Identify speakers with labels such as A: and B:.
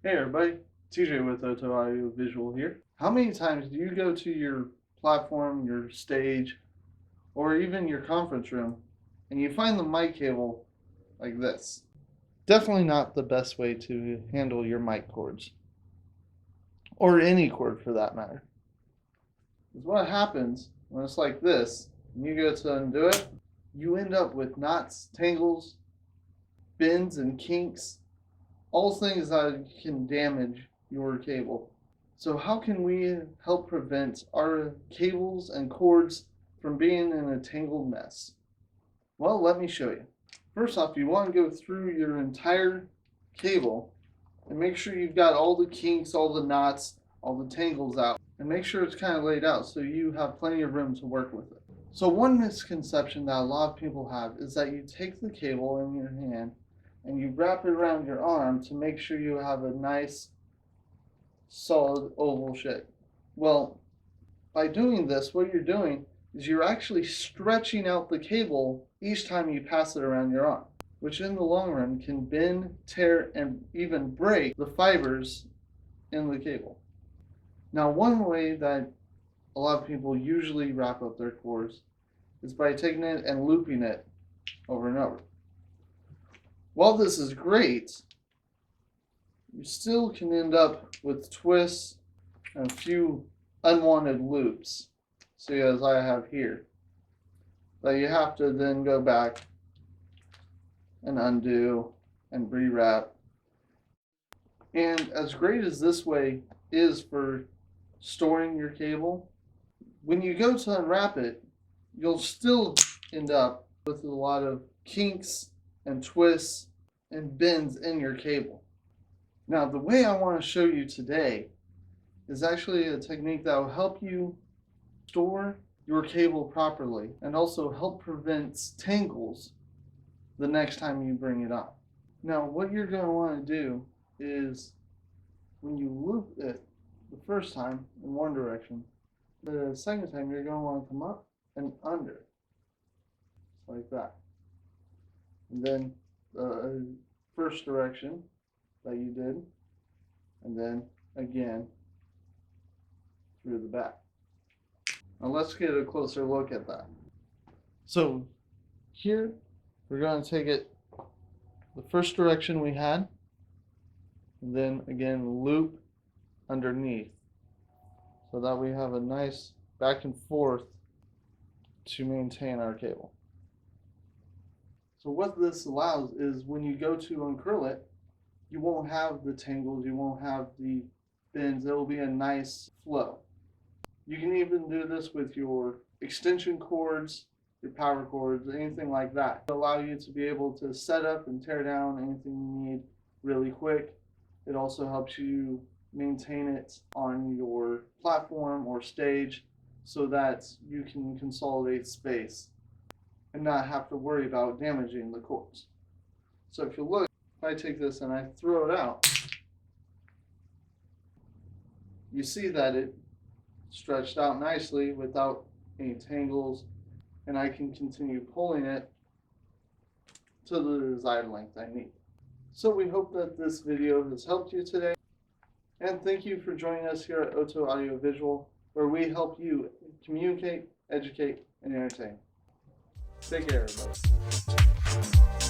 A: Hey everybody, TJ with Oto Audio Visual here. How many times do you go to your platform, your stage, or even your conference room and you find the mic cable like this? Definitely not the best way to handle your mic cords, or any cord for that matter. Because what happens when it's like this, and you go to undo it, you end up with knots, tangles, bends, and kinks, all things that can damage your cable. So how can we help prevent our cables and cords from being in a tangled mess? Well, let me show you. First off, you want to go through your entire cable and make sure you've got all the kinks, all the knots, all the tangles out, and make sure it's kind of laid out so you have plenty of room to work with it. So one misconception that a lot of people have is that you take the cable in your hand and you wrap it around your arm to make sure you have a nice solid oval shape. Well, by doing this, what you're doing is you're actually stretching out the cable each time you pass it around your arm, which in the long run can bend, tear, and even break the fibers in the cable. Now, one way that a lot of people usually wrap up their cords is by taking it and looping it over and over. While this is great, you still can end up with twists and a few unwanted loops, see as I have here, that you have to then go back and undo and rewrap. And as great as this way is for storing your cable, when you go to unwrap it, you'll still end up with a lot of kinks and twists and bends in your cable. Now, the way I want to show you today is actually a technique that will help you store your cable properly and also help prevent tangles the next time you bring it on. Now, what you're going to want to do is when you loop it the first time in one direction, the second time you're going to want to come up and under, like that. And then the first direction that you did, and then again through the back. Now let's get a closer look at that. So here we're going to take it the first direction we had, and then again loop underneath so that we have a nice back and forth to maintain our cable. So what this allows is when you go to uncurl it, you won't have the tangles, you won't have the bends, it'll be a nice flow. You can even do this with your extension cords, your power cords, anything like that. It'll allow you to be able to set up and tear down anything you need really quick. It also helps you maintain it on your platform or stage so that you can consolidate space and not have to worry about damaging the cords. So if you look, if I take this and I throw it out, you see that it stretched out nicely without any tangles, and I can continue pulling it to the desired length I need. So we hope that this video has helped you today, and thank you for joining us here at Oto Audio Visual, where we help you communicate, educate, and entertain. Take care, everybody.